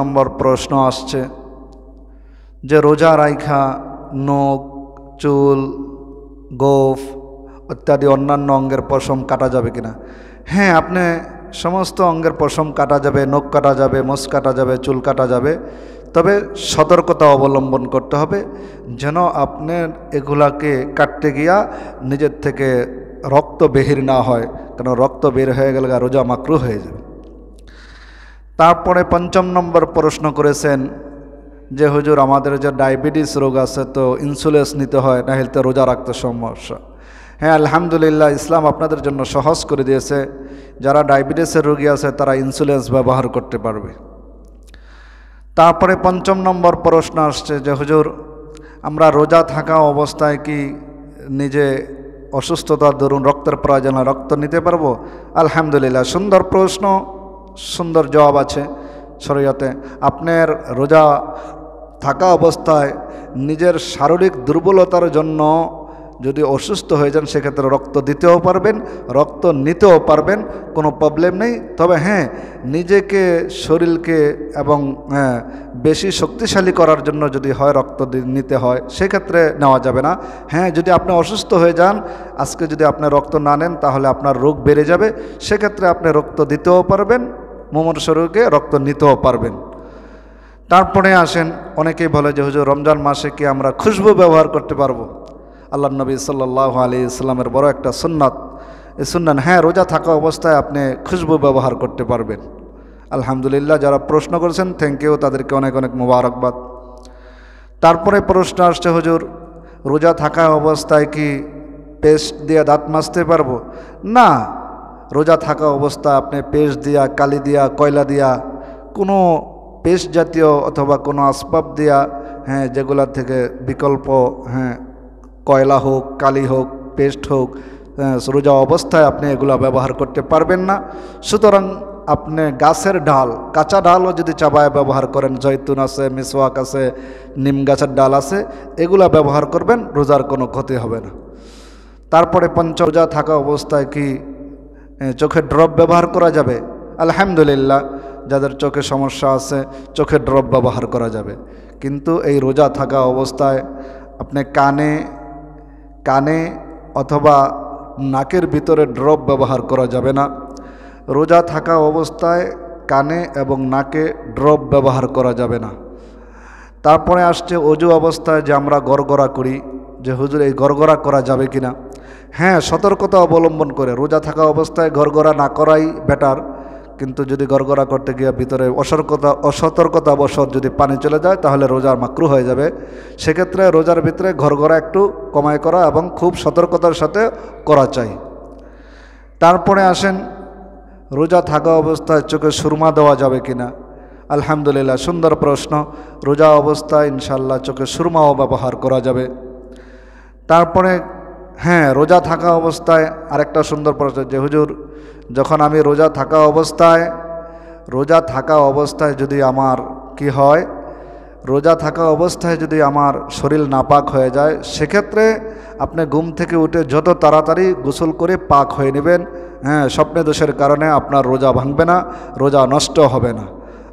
নম্বর প্রশ্ন আসছে যে রোজা রাইখা নখ, চুল, গোঁফ ইত্যাদি অন্যান্য অঙ্গের পশম কাটা যাবে কিনা? হ্যাঁ, আপনি সমস্ত অঙ্গের পশম কাটা যাবে, নখ কাটা যাবে, মোষ কাটা যাবে, চুল কাটা যাবে। তবে সতর্কতা অবলম্বন করতে হবে যেন আপনার এগুলাকে কাটতে গিয়া নিজের থেকে রক্ত বের না হয়, কারণ রক্ত বের হয়ে গেলে রোজা মাকরুহ হয়ে যাবে। তারপরে ৫ম নম্বর প্রশ্ন করেছেন যে হুজুর আমাদের যে ডায়াবেটিস রোগ আছে তো ইনসুলিন নিতে হয়, না হলে তো রোজা রাখতে সমস্যা। হ্যাঁ, আলহামদুলিল্লাহ, ইসলাম আপনাদের জন্য সহজ করে দিয়েছে। যারা ডায়াবেটিসের রোগী আছে তারা ইনসুলিন ব্যবহার করতে পারবে। তারপরে ৫ম নম্বর প্রশ্ন আসছে যে হুজুর আমরা রোজা থাকা অবস্থায় কি নিজে অসুস্থতার দরুন রক্তের প্রয়োজন হয় রক্ত নিতে পারবো? আলহামদুলিল্লাহ, সুন্দর প্রশ্ন, সুন্দর জবাব আছে শরীয়তে। আপনার রোজা থাকা অবস্থায় নিজের শারীরিক দুর্বলতার জন্য যদি অসুস্থ হয়ে যান সেক্ষেত্রে রক্ত দিতেও পারবেন, রক্ত নিতেও পারবেন, কোনো প্রবলেম নেই। তবে হ্যাঁ, নিজেকে শরীরকে এবং বেশি শক্তিশালী করার জন্য যদি হয় রক্ত নিতে হয় সেক্ষেত্রে নেওয়া যাবে না। হ্যাঁ, যদি আপনি অসুস্থ হয়ে যান, আজকে যদি আপনি রক্ত না নেন তাহলে আপনার রোগ বেড়ে যাবে, সেক্ষেত্রে আপনি রক্ত দিতেও পারবেন, মোমর শরীরকে রক্ত নিতেও পারবেন। তারপরে আসেন, অনেকেই বলে যে হুজুর রমজান মাসে কি আমরা খুশবু ব্যবহার করতে পারবো? আল্লাহ নবী সাল্লাল্লাহু আলাইহি ওয়াসাল্লামের বড় একটা সুন্নাত, এই সুন্নাত। হ্যাঁ, রোজা থাকা অবস্থায় আপনি খুশবু ব্যবহার করতে পারবেন। আলহামদুলিল্লাহ, যারা প্রশ্ন করেছেন থ্যাংক ইউ, তাদেরকে অনেক অনেক মোবারকবাদ। তারপরে প্রশ্ন আসছে হুজুর রোজা থাকা অবস্থায় কি পেস্ট দিয়ে দাঁত মাজতে পারবো? না, রোজা থাকা অবস্থায় আপনি পেস্ট দিয়া, কালি দিয়া, কয়লা দিয়া, কোনো পেস্ট জাতীয় অথবা কোনো আসবাব দিয়া, হ্যাঁ যেগুলা থেকে বিকল্প, হ্যাঁ কয়লা হোক, কালি হোক, পেস্ট হোক, রোজা অবস্থায় আপনি এগুলা ব্যবহার করতে পারবেন না। সুতরাং আপনি গাছের ডাল, কাঁচা ডালও যদি চাবায় ব্যবহার করেন, জৈতুন আছে, মিসওয়াক আছে, নিম গাছের ডাল আছে, এগুলা ব্যবহার করবেন, রোজার কোনো ক্ষতি হবে না। তারপরে রোজা থাকা অবস্থায় কি চোখে ড্রপ ব্যবহার করা যাবে? আলহামদুলিল্লাহ, যাদের চোখে সমস্যা আছে চোখে ড্রপ ব্যবহার করা যাবে, কিন্তু এই রোজা থাকা অবস্থায় আপনি কানে অথবা নাকের ভিতরে ড্রপ ব্যবহার করা যাবে না। রোজা থাকা অবস্থায় কানে এবং নাকে ড্রপ ব্যবহার করা যাবে না। তারপরে আসছে অজু অবস্থায় যে আমরা গড়গড়া করি, যে হুজুর এই গড়গড়া করা যাবে কিনা? হ্যাঁ, সতর্কতা অবলম্বন করে রোজা থাকা অবস্থায় গড়গড়া না করাই বেটার, কিন্তু যদি গড়গড়া করতে গিয়ে ভিতরে অসতর্কতাবশত যদি পানি চলে যায় তাহলে রোজার মাকরুহ হয়ে যাবে। সেক্ষেত্রে রোজার ভিতরে গড়গড়া একটু কমায় করা এবং খুব সতর্কতার সাথে করা চাই। তারপরে আসেন রোজা থাকা অবস্থায় চোখে সুরমা দেওয়া যাবে কিনা? আলহামদুলিল্লাহ, সুন্দর প্রশ্ন। রোজা অবস্থায় ইনশাল্লাহ চোখে সুরমাও ব্যবহার করা যাবে। তারপরে হ্যাঁ, রোজা থাকা অবস্থায় আরেকটা সুন্দর প্রশ্ন যে হুজুর যখন আমি রোজা থাকা অবস্থায় যদি আমার কি হয়, রোজা থাকা অবস্থায় যদি আমার শরীর নাপাক হয়ে যায় সেক্ষেত্রে আপনি ঘুম থেকে উঠে যত তাড়াতাড়ি গোসল করে পাক হয়ে নেবেন। হ্যাঁ, স্বপ্নে দোষের কারণে আপনার রোজা ভাঙবে না, রোজা নষ্ট হবে না।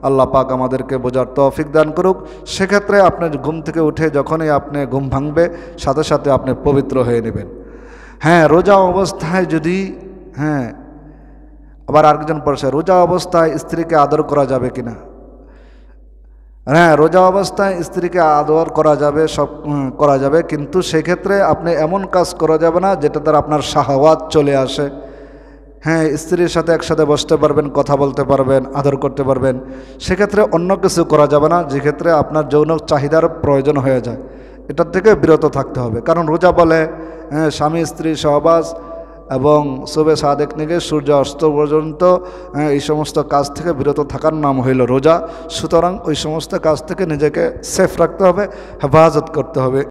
আল্লাহ পাক আমাদেরকে বোঝার তৌফিক দান করুক। সেক্ষেত্রে আপনি ঘুম থেকে উঠে যখনই আপনি ঘুম ভাঙবে সাথে সাথে আপনি পবিত্র হয়ে নেবেন। হ্যাঁ, রোজা অবস্থায় যদি আবার আরেকজন প্রশ্ন, রোজা অবস্থায় স্ত্রীকে আদর করা যাবে কিনা? হ্যাঁ, রোজা অবস্থায় স্ত্রীকে আদর করা যাবে, সব করা যাবে, কিন্তু সেক্ষেত্রে আপনি এমন কাজ করা যাবে না যেটা দ্বারা আপনার শাহওয়াত চলে আসে। হ্যাঁ, স্ত্রীর সাথে একসাথে বসতে পারবেন, কথা বলতে পারবেন, আদর করতে পারবেন, সেক্ষেত্রে অন্য কিছু করা যাবে না যেক্ষেত্রে আপনার যৌন চাহিদার প্রয়োজন হয়ে যায়, এটার থেকে বিরত থাকতে হবে। কারণ রোজা বলে স্বামী স্ত্রী সহবাস এবং শুভে সাদেক থেকে সূর্য অস্ত পর্যন্ত এই সমস্ত কাজ থেকে বিরত থাকার নাম হইল রোজা। সুতরাং ওই সমস্ত কাজ থেকে নিজেকে সেফ রাখতে হবে, হেফাজত করতে হবে।